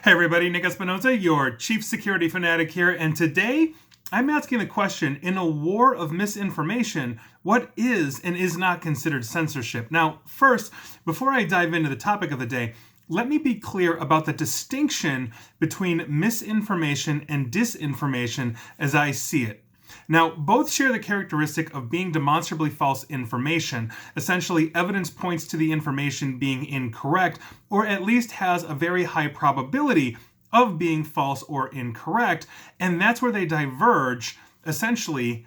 Hey everybody, Nick Espinoza, your chief security fanatic here, and today I'm asking the question, in a war of misinformation, what is and is not considered censorship? Now, first, before I dive into the topic of the day, let me be clear about the distinction between misinformation and disinformation as I see it. Now, both share the characteristic of being demonstrably false information. Essentially, evidence points to the information being incorrect, or at least has a very high probability of being false or incorrect, and that's where they diverge, essentially,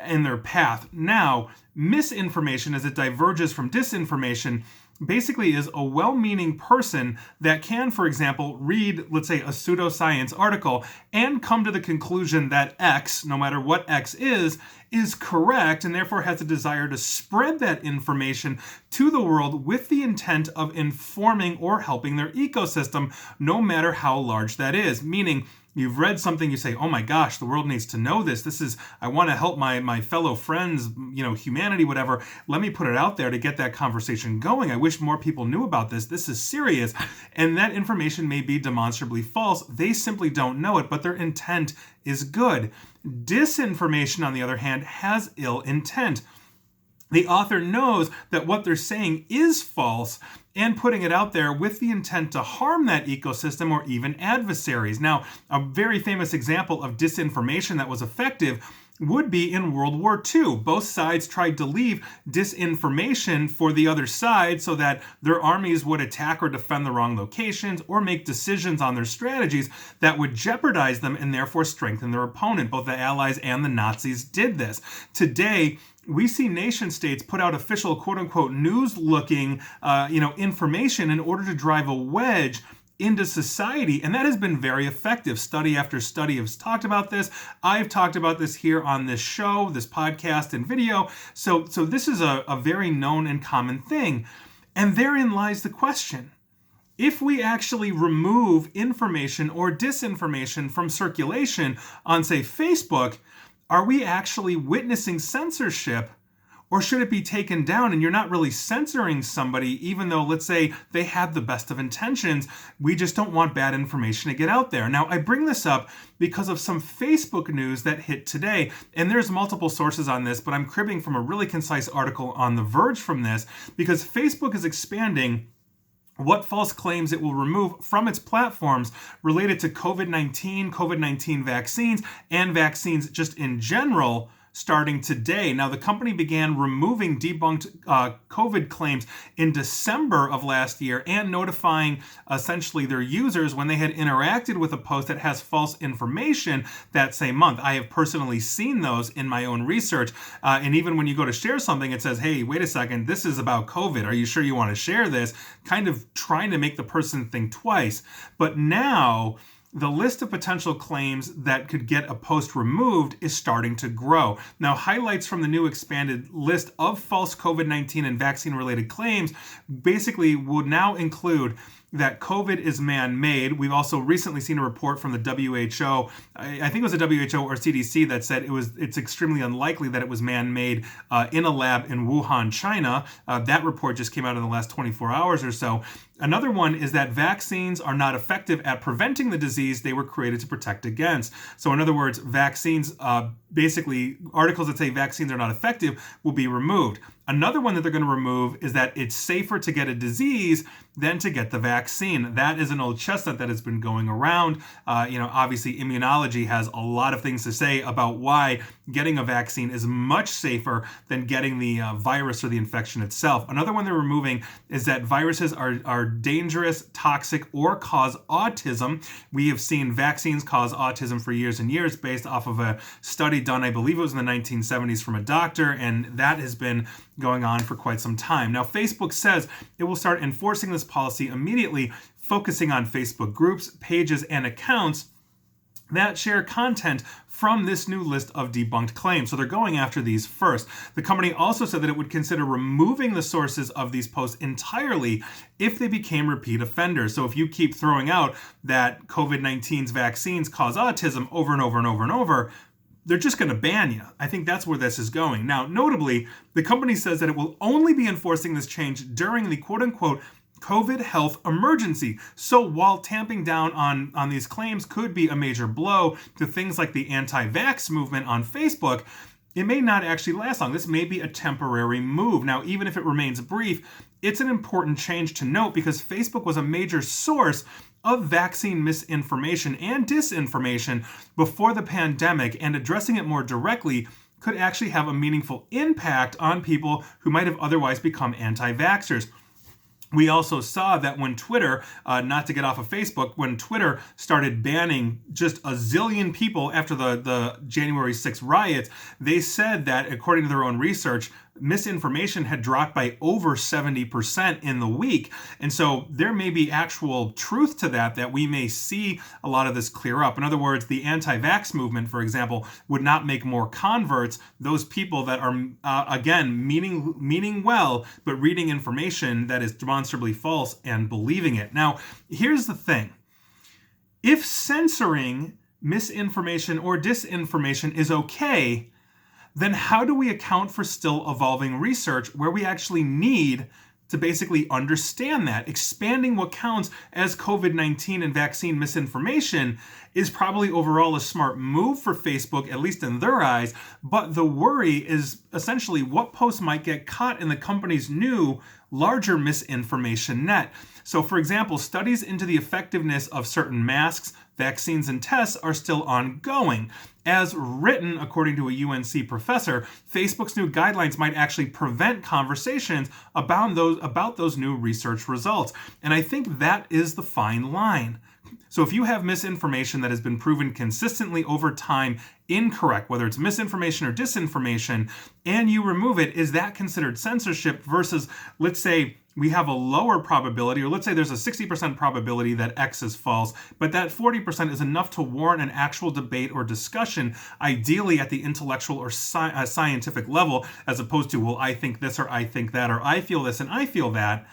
in their path. Now, misinformation, as it diverges from disinformation, basically is a well-meaning person that can, for example, read, let's say, a pseudoscience article and come to the conclusion that X, no matter what X is correct, and therefore has a desire to spread that information to the world with the intent of informing or helping their ecosystem, no matter how large that is. Meaning, you've read something, you say, oh my gosh, the world needs to know this. I want to help my fellow friends, humanity, whatever. Let me put it out there to get that conversation going. I wish more people knew about this. This is serious. And that information may be demonstrably false. They simply don't know it, but their intent is good. Disinformation, on the other hand, has ill intent. The author knows that what they're saying is false and putting it out there with the intent to harm that ecosystem or even adversaries. Now, a very famous example of disinformation that was effective would be in World War II. Both sides tried to leave disinformation for the other side so that their armies would attack or defend the wrong locations or make decisions on their strategies that would jeopardize them and therefore strengthen their opponent. Both the Allies and the Nazis did this. Today, we see nation states put out official quote-unquote news-looking information in order to drive a wedge into society, and that has been very effective. Study after study has talked about this. I've talked about this here on this show, this podcast and video. So this is a very known and common thing. And therein lies the question. If we actually remove information or disinformation from circulation on, say, Facebook, are we actually witnessing censorship, or should it be taken down? And you're not really censoring somebody, even though, let's say, they had the best of intentions. We just don't want bad information to get out there. Now, I bring this up because of some Facebook news that hit today, and there's multiple sources on this, but I'm cribbing from a really concise article on The Verge from this, because Facebook is expanding what false claims it will remove from its platforms related to COVID-19 vaccines, and vaccines just in general, starting today. Now, the company began removing debunked COVID claims in December of last year and notifying essentially their users when they had interacted with a post that has false information that same month. I have personally seen those in my own research. And even when you go to share something, it says, hey, wait a second, this is about COVID. Are you sure you want to share this? Kind of trying to make the person think twice. But now, the list of potential claims that could get a post removed is starting to grow. Now, highlights from the new expanded list of false COVID-19 and vaccine-related claims basically would now include that COVID is man-made. We've also recently seen a report from the WHO, I think it was the WHO or CDC, that said it's extremely unlikely that it was man-made in a lab in Wuhan, China. That report just came out in the last 24 hours or so. Another one is that vaccines are not effective at preventing the disease they were created to protect against. So in other words, vaccines, basically articles that say vaccines are not effective will be removed. Another one that they're going to remove is that it's safer to get a disease than to get the vaccine. That is an old chestnut that has been going around. Obviously immunology has a lot of things to say about why getting a vaccine is much safer than getting the virus or the infection itself. Another one they're removing is that viruses are dangerous, toxic, or cause autism. We have seen vaccines cause autism for years and years based off of a study done, I believe it was in the 1970s, from a doctor, and that has been going on for quite some time. Now, Facebook says it will start enforcing this policy immediately, focusing on Facebook groups, pages, and accounts that share content from this new list of debunked claims. So they're going after these first. The company also said that it would consider removing the sources of these posts entirely if they became repeat offenders. So if you keep throwing out that COVID-19's vaccines cause autism over and over and over and over, they're just going to ban you. I think that's where this is going. Now, notably, the company says that it will only be enforcing this change during the quote-unquote COVID health emergency. So while tamping down on these claims could be a major blow to things like the anti-vax movement on Facebook, it may not actually last long. This may be a temporary move. Now, even if it remains brief, it's an important change to note because Facebook was a major source of vaccine misinformation and disinformation before the pandemic, and addressing it more directly could actually have a meaningful impact on people who might have otherwise become anti-vaxxers. We also saw that when Twitter, not to get off of Facebook, when Twitter started banning just a zillion people after the January 6th riots, they said that, according to their own research, misinformation had dropped by over 70% in the week. And so there may be actual truth to that we may see a lot of this clear up. In other words, the anti-vax movement, for example, would not make more converts, those people that are, again, meaning well, but reading information that is demonstrably false and believing it. Now, here's the thing. If censoring misinformation or disinformation is okay, then how do we account for still evolving research where we actually need to basically understand that? Expanding what counts as COVID-19 and vaccine misinformation is probably overall a smart move for Facebook, at least in their eyes, but the worry is essentially what posts might get caught in the company's new, larger misinformation net. So, for example, studies into the effectiveness of certain masks, vaccines, and tests are still ongoing. As written, according to a UNC professor, Facebook's new guidelines might actually prevent conversations about those new research results. And I think that is the fine line. So if you have misinformation that has been proven consistently over time incorrect, whether it's misinformation or disinformation, and you remove it, is that considered censorship versus, let's say, we have a lower probability, or let's say there's a 60% probability that X is false, but that 40% is enough to warrant an actual debate or discussion, ideally at the intellectual or scientific level, as opposed to, well, I think this or I think that, or I feel this and I feel that.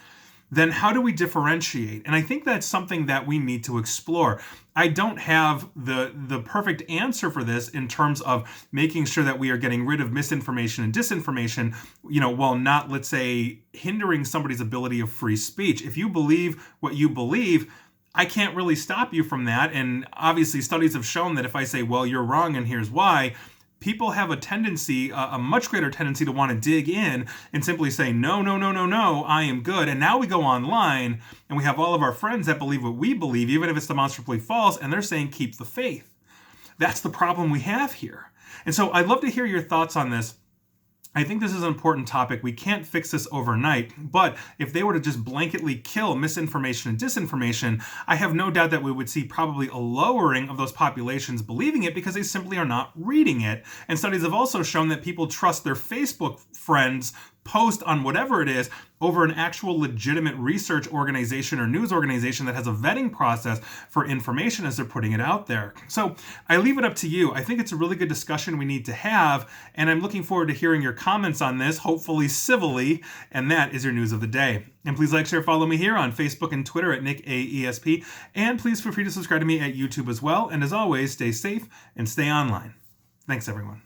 Then how do we differentiate? And I think that's something that we need to explore. I don't have the perfect answer for this in terms of making sure that we are getting rid of misinformation and disinformation, while not, let's say, hindering somebody's ability of free speech. If you believe what you believe, I can't really stop you from that. And obviously studies have shown that if I say, well, you're wrong and here's why, people have a tendency, a much greater tendency, to want to dig in and simply say, no, I am good. And now we go online and we have all of our friends that believe what we believe, even if it's demonstrably false, and they're saying, keep the faith. That's the problem we have here. And so I'd love to hear your thoughts on this. I think this is an important topic. We can't fix this overnight, but if they were to just blanketly kill misinformation and disinformation, I have no doubt that we would see probably a lowering of those populations believing it because they simply are not reading it. And studies have also shown that people trust their Facebook friends' post on whatever it is over an actual legitimate research organization or news organization that has a vetting process for information as they're putting it out there. So I leave it up to you. I think it's a really good discussion we need to have, and I'm looking forward to hearing your comments on this, hopefully civilly, and that is your news of the day. And please like, share, follow me here on Facebook and Twitter at NickAESP, and please feel free to subscribe to me at YouTube as well. And as always, stay safe and stay online. Thanks, everyone.